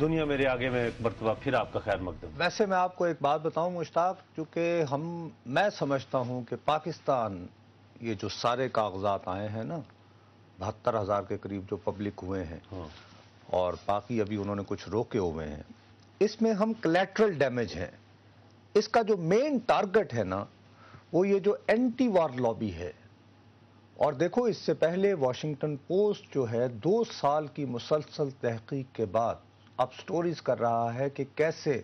دنیا میرے آگے میں ایک مرتبہ پھر آپ کا خیر مقدم۔ ویسے میں آپ کو ایک بات بتاؤں مشتاق، چونکہ میں سمجھتا ہوں کہ پاکستان یہ جو سارے کاغذات آئے ہیں نا 72,000 کے قریب جو پبلک ہوئے ہیں اور باقی ابھی انہوں نے کچھ روکے ہوئے ہیں، اس میں ہم کلیٹرل ڈیمیج ہیں۔ اس کا جو مین ٹارگٹ ہے نا وہ یہ جو اینٹی وار لابی ہے، اور دیکھو اس سے پہلے واشنگٹن پوسٹ جو ہے 2 سال کی مسلسل تحقیق کے بعد اب سٹوریز کر رہا ہے کہ کیسے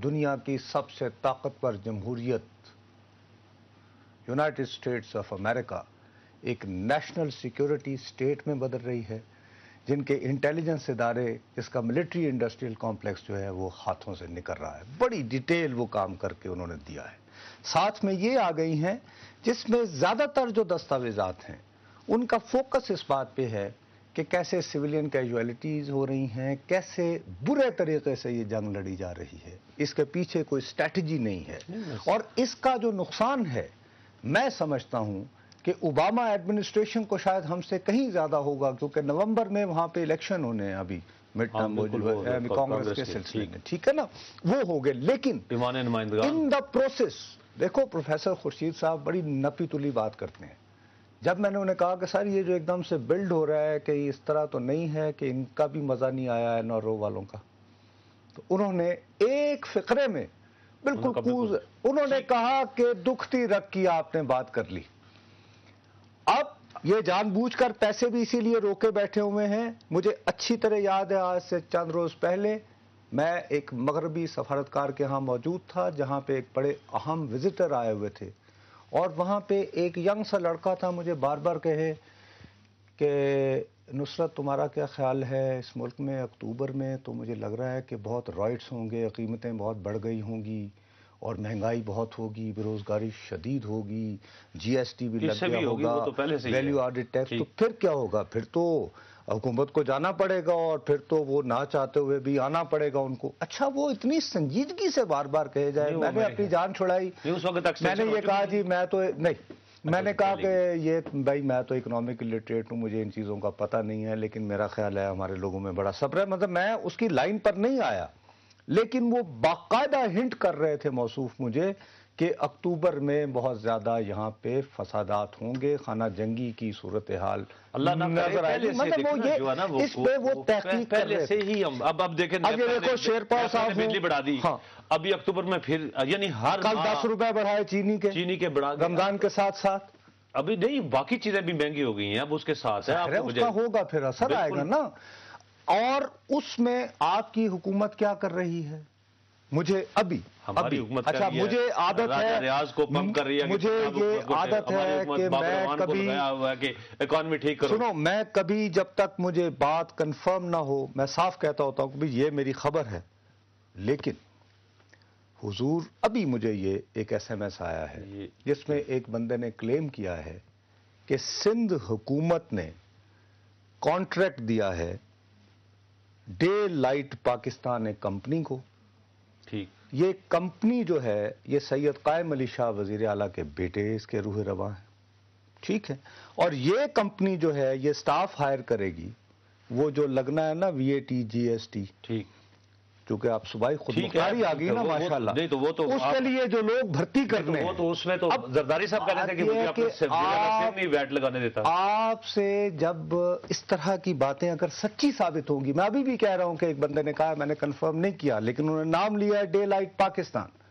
دنیا کی سب سے طاقتور جمہوریت یونائٹڈ اسٹیٹس آف امریکہ ایک نیشنل سیکیورٹی اسٹیٹ میں بدل رہی ہے، جن کے انٹیلیجنس ادارے، جس کا ملٹری انڈسٹریل کمپلیکس جو ہے وہ ہاتھوں سے نکل رہا ہے۔ بڑی ڈیٹیل وہ کام کر کے انہوں نے دیا ہے۔ ساتھ میں یہ آ گئی ہیں جس میں زیادہ تر جو دستاویزات ہیں ان کا فوکس اس بات پہ ہے کہ کیسے سویلین کیجویلٹیز ہو رہی ہیں، کیسے برے طریقے سے یہ جنگ لڑی جا رہی ہے، اس کے پیچھے کوئی اسٹریٹجی نہیں ہے۔ اور اس کا جو نقصان ہے میں سمجھتا ہوں کہ اوباما ایڈمنسٹریشن کو شاید ہم سے کہیں زیادہ ہوگا، کیونکہ نومبر میں وہاں پہ الیکشن ہونے ہیں ابھی مڈ ٹرم کانگریس کے سلسلے میں، ٹھیک ہے نا، وہ ہو گئے۔ لیکن ان دا پروسیس دیکھو پروفیسر خورشید صاحب بڑی نپی تلی بات کرتے ہیں۔ جب میں نے انہیں کہا کہ سر یہ جو ایک دم سے بلڈ ہو رہا ہے کہ اس طرح تو نہیں ہے کہ ان کا بھی مزہ نہیں آیا ہے نورو والوں کا، تو انہوں نے ایک فقرے میں بالکل انہوں نے کہا کہ دکھتی رکھ کی آپ نے بات کر لی۔ اب یہ جان بوجھ کر پیسے بھی اسی لیے روکے بیٹھے ہوئے ہیں۔ مجھے اچھی طرح یاد ہے آج سے چند روز پہلے میں ایک مغربی سفارتکار کے ہاں موجود تھا جہاں پہ ایک بڑے اہم وزٹر آئے ہوئے تھے، اور وہاں پہ ایک ینگ سا لڑکا تھا، مجھے بار بار کہے کہ نصرت تمہارا کیا خیال ہے اس ملک میں اکتوبر میں تو مجھے لگ رہا ہے کہ بہت رائٹس ہوں گے، قیمتیں بہت بڑھ گئی ہوں گی اور مہنگائی بہت ہوگی، بے روزگاری شدید ہوگی، جی ایس ٹی بھی لگ گیا ہوگا، ویلیو ایڈڈ ٹیکس، تو پھر کیا ہوگا؟ پھر تو حکومت کو جانا پڑے گا اور پھر تو وہ نہ چاہتے ہوئے بھی آنا پڑے گا ان کو۔ اچھا وہ اتنی سنجیدگی سے بار بار کہے جائے، میں نے اپنی جان چھڑائی، میں نے یہ کہا جی میں تو نہیں، میں نے کہا کہ یہ بھائی میں تو اکنامک لٹریٹ ہوں، مجھے ان چیزوں کا پتہ نہیں ہے، لیکن میرا خیال ہے ہمارے لوگوں میں بڑا صبر ہے، مطلب میں اس کی لائن پر نہیں آیا، لیکن وہ باقاعدہ ہنٹ کر رہے تھے موصوف مجھے کہ اکتوبر میں بہت زیادہ یہاں پہ فسادات ہوں گے، خانہ جنگی کی صورتحال اللہ نہ کرے، پہلے سے مطلب اس پہ وہ تحقیق کر رہے تھے۔ ہی ہم اب دیکھیں دیکھو شیرپال صاحب بجلی بڑھا دی، ابھی اکتوبر میں پھر یعنی ہر کل 10 روپے بڑھائے چینی کے بڑھا رمضان کے ساتھ ساتھ، ابھی نہیں باقی چیزیں بھی مہنگی ہو گئی ہیں، اب اس کے ساتھ ہے اس کا ہوگا پھر اثر آئے گا نا۔ اور اس میں آپ کی حکومت کیا کر رہی ہے؟ مجھے ہماری حکومت اچھا مجھے عادت ہے، ریاض کو پمپ کر رہی ہے، مجھے یہ عادت ہے کہ میں کبھی اکانومی ٹھیک کرو، سنو میں کبھی جب تک مجھے بات کنفرم نہ ہو میں صاف کہتا ہوتا ہوں کہ یہ میری خبر ہے، لیکن حضور ابھی مجھے یہ ایک ایس ایم ایس آیا ہے جس میں ایک بندے نے کلیم کیا ہے کہ سندھ حکومت نے کانٹریکٹ دیا ہے ڈے لائٹ پاکستان ایک کمپنی کو، ٹھیک، یہ کمپنی جو ہے یہ سید قائم علی شاہ وزیر اعلیٰ کے بیٹے اس کے روح رواں ہیں، ٹھیک ہے، اور یہ کمپنی جو ہے یہ سٹاف ہائر کرے گی، وہ جو لگنا ہے نا V A T G S T, ٹھیک، کیونکہ آپ صبح خود مختاری آ گئی نا ماشاءاللہ، اس کے لیے جو لوگ بھرتی کرنے ہیں، تو اس میں تو زرداری صاحب کہہ رہے تھے کہ ویٹ لگانے دیتا، آپ سے جب اس طرح کی باتیں اگر سچی ثابت ہوں گی، میں ابھی بھی کہہ رہا ہوں کہ ایک بندے نے کہا میں نے کنفرم نہیں کیا لیکن انہوں نے نام لیا ہے ڈے لائٹ پاکستان،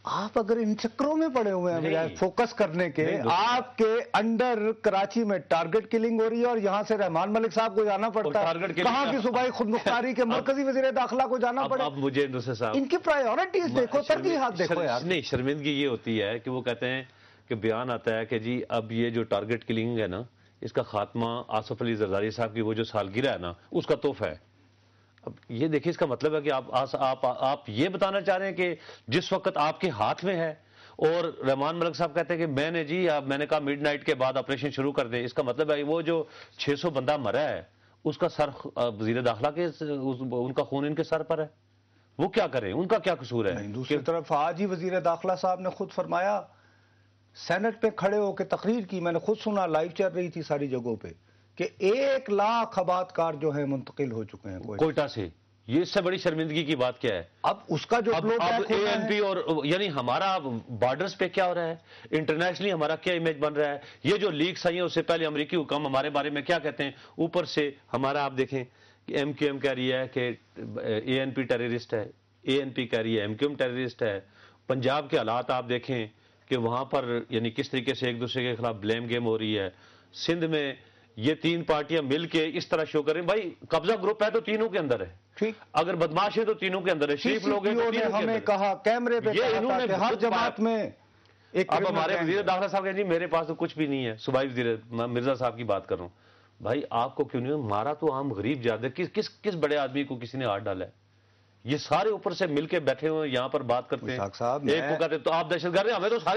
آپ اگر ان چکروں میں پڑے ہوئے ہیں بجائے فوکس کرنے کے، آپ کے انڈر کراچی میں ٹارگٹ کلنگ ہو رہی ہے اور یہاں سے رحمان ملک صاحب کو جانا پڑتا ہے، کہاں کی صوبائی خود مختاری کے مرکزی وزیر داخلہ کو جانا پڑے، اب مجھے ان کی پرائیورٹیز دیکھو، ترجیحات دیکھو یار۔ نہیں شرمندگی یہ ہوتی ہے کہ وہ کہتے ہیں کہ بیان آتا ہے کہ جی اب یہ جو ٹارگٹ کلنگ ہے نا اس کا خاتمہ آصف علی زرداری صاحب کی وہ جو سالگرہ ہے نا اس کا تحفہ ہے۔ اب یہ دیکھیں اس کا مطلب ہے کہ آپ یہ بتانا چاہ رہے ہیں کہ جس وقت آپ کے ہاتھ میں ہے، اور رحمان ملک صاحب کہتے ہیں کہ میں نے کہا مڈ نائٹ کے بعد آپریشن شروع کر دیں، اس کا مطلب ہے وہ جو 600 بندہ مرا ہے اس کا سر وزیر داخلہ کے ان کا خون ان کے سر پر ہے، وہ کیا کریں، ان کا کیا قصور ہے؟ دوسری طرف آج ہی وزیر داخلہ صاحب نے خود فرمایا، سینٹ پہ کھڑے ہو کے تقریر کی، میں نے خود سنا، لائیو چل رہی تھی ساری جگہوں پہ، کہ 1 لاکھ آباد کار جو ہیں منتقل ہو چکے ہیں کوئٹہ سے، یہ اس سے بڑی شرمندگی کی بات کیا ہے؟ اب اس کا جو اب اے این پی اور یعنی ہمارا بارڈرز پہ کیا ہو رہا ہے، انٹرنیشنلی ہمارا کیا امیج بن رہا ہے؟ یہ جو لیکس آئی ہیں اس سے پہلے امریکی حکام ہمارے بارے میں کیا کہتے ہیں؟ اوپر سے ہمارا آپ دیکھیں کہ ایم کیو ایم کہہ رہی ہے کہ اے این پی ٹیررسٹ ہے، اے این پی کہہ رہی ہے ایم کیو ایم ٹیررسٹ ہے. پنجاب کے حالات آپ دیکھیں کہ وہاں پر یعنی کس طریقے سے ایک دوسرے کے خلاف بلیم گیم ہو رہی ہے. سندھ میں یہ تین پارٹیاں مل کے اس طرح شو کریں، بھائی قبضہ گروپ ہے تو تینوں کے اندر ہے، ٹھیک، اگر بدماش ہے تو تینوں کے اندر ہے، شریف لوگ ہیں تو تینوں کے اندر ہمیں کہا کیمرے پہ کہا کہ ہر جماعت میں ایک اب ہمارے وزیر داخلہ صاحب کہیں جی میرے پاس تو کچھ بھی نہیں ہے، صوبائی وزیر مرزا صاحب کی بات کر رہا ہوں. بھائی آپ کو کیوں نہیں مارا تو عام غریب جاتے، کس بڑے آدمی کو کسی نے ہاتھ ڈالا ہے؟ یہ سارے اوپر سے مل کے بیٹھے ہوئے یہاں پر بات کرتے ہیں، ایک کو کہتے ہیں تو آپ دہشت گرد ہیں، ہمیں تو سارے